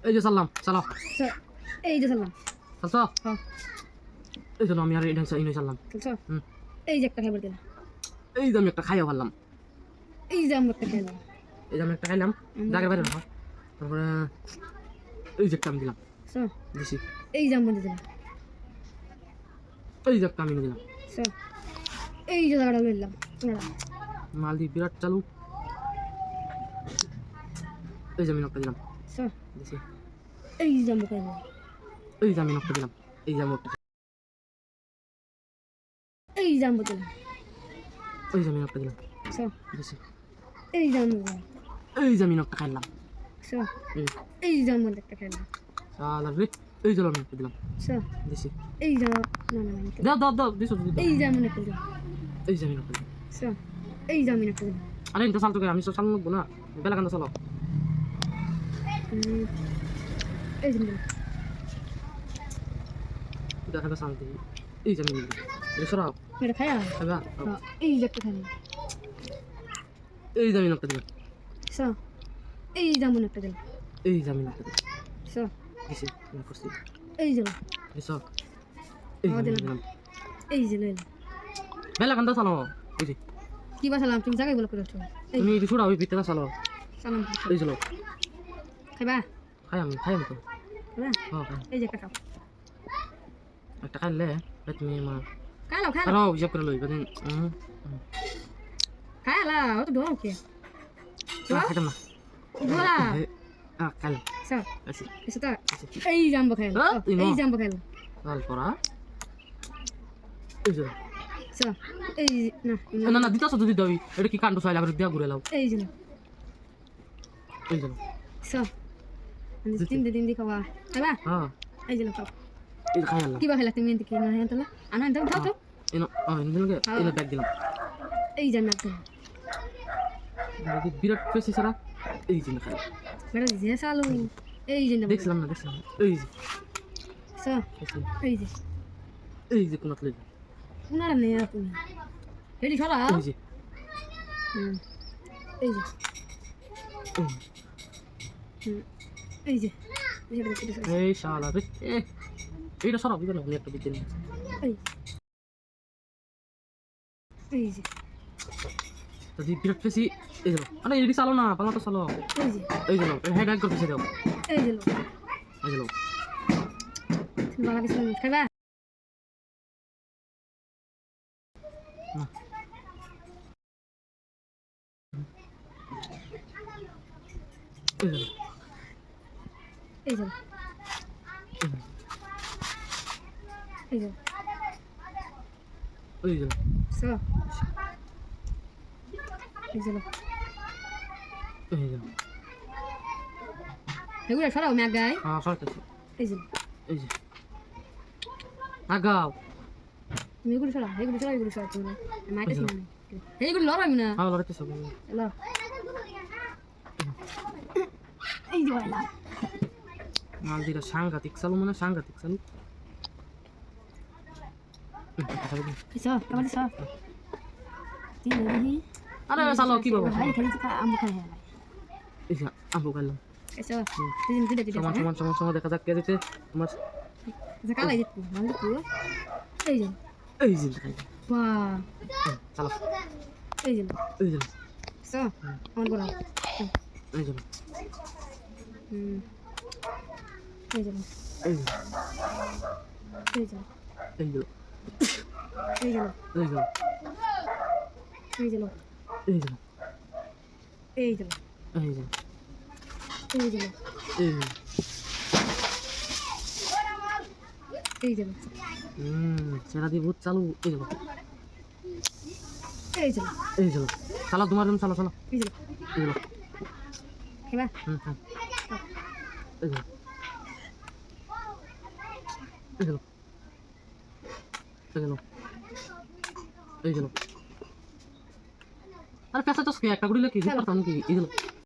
এই যে সালাম সালাম এই যে সালাম চলছো এই জন্য আমি আর এটা সালাম চলছো এই যে একটা খাবার দিলাম এই যে আমি একটা খাইয়া পারলাম এই যে আমরা একটা খাইলাম এই যে আমি একটা খাইলাম জায়গার বাইরে রাখো তারপরে এই যে একটা আমি দিলাম দিছি এই যে আমরা দিলাম এই যে একটা আমি দিলাম এই যে জায়গাটা দিলাম মালদি বিরাট চালু এই যে আমি একটা দিলাম দিছি এই যে আমরা খাইলাম এই যে আমি একটা দিলাম এই যে আমি একটা এই যে আমরা দিলাম এই যে আমি একটা দিলাম দিছি এই যে আমরা দিলাম এই যে আমি একটা খাইলাম এই যে আমরা একটা খাইলাম সালা রে এই যে আমি একটা দিলাম দিছি এই যে না দাও দাও দাও দিছো এই যে আমরা একটা দিলাম এই যে আমি একটা দিলাম এই যে আমি একটা দিলাম আরে এটা চালতো আমি তো চালু না বেলা কান্দা চালাও এই যে দেখা যায় শান্তি এই যে আমি এটা সরাও মেরে খায়া খাবা এই যে একটা খাইলাম এই যে আমি একটা দিলাম এই যে আমরা একটা দিলাম এই যে আমি একটা দিলাম দিছি আমি করছি এই যে দিছো এই যে দিলাম এই যে লইলাম বেলা কান্দা চালাও এই যে কি বাসালাম তুমি জায়গায় বলে করেছো তুমি এটা সরাও এই ভিতরে চালাও সালাম এই চলো খাইবা খাই আমি তো খাইবা হ্যাঁ এই যে একটা খাও একটা খাইলে তুমি মা খাইলাও খাও হিসাব করে লই বাদিন খাইলা ও তো দোয়া ওকে খাইতাম না দোয়া খাইলাম স্যার আছি এটা এই জাম্বো খাইলা এই জাম্বো খাইলা লাল করা এই যে স্যার এই না না না দিতাছ যদি দাবি এটা কি কাণ্ড চাইলে আবার দিয়া ঘুরে লাও এই যে এই যে স্যার দিন দি খাওয়া খাইবা হ্যাঁ এই যে খাও এই খাইলাম কি বা খাইলা তুমি এনতে কি না হেনতলা আনা দাও দাও দাও এনো দিলকে এনো ব্যাগ দিলাম এই যে না তো বিরাট পেছি সারা এই যে খাই বেটা যে সালু এই যে না দেখছিলাম এই যে স্যার এই যে কোন প্লেট উনারা নেই তুমি রেডি খালা এই যে এই যে এই যে এই শালা রে এইটা সরাব দিবেন আপনি একটা বিদ্যুৎ এই যে যদি বিরাট পেছি এই যে আরে এডি চালো না পালা তো চালো এই যে হেড এক করে পেছে দাও এই যে বালা কিছু খাইবা না এই যে এই যে এই যে সো এই যে এই যে এগুলো সরাও ম্যাগ গায় হ্যাঁ সরতেছি এই যে আগাও তুমি এগুলো সরাও তুমি মাইকে ছিল না এইগুলো লড়াই না হ্যাঁ লড়াইতে সব হ্যালো এই যে বলা মালদিরা সাংঘাতিক চালু মানে সাংঘাতিক চালু আচ্ছা কেমন আছো তুমি আরে চালো কি বাবা ভাই খালি তো আমু খাই হ্যাঁ এই যে আমু গেলাম আচ্ছা তিন দিন সমান দেখা যাক কে দিতে তোমার জাকালাই দিত মানে তো এই যে বাহ চালো এই যে সো অন করো এই যে এই যে এই যে এই যে এই যে এই যে এই যে এই যে এই যে এই যে এই যে এই যে এই যে এই যে সেটা দিয়ে ভূত চালু এই যে এই যে এই যে চালা তোমার জন্য চালো এই যে এই যে খাইবা এই যে এই যে এই যে আরে পেশা তো একটা গুড়ি লেখি পারতাম নাকি এই যে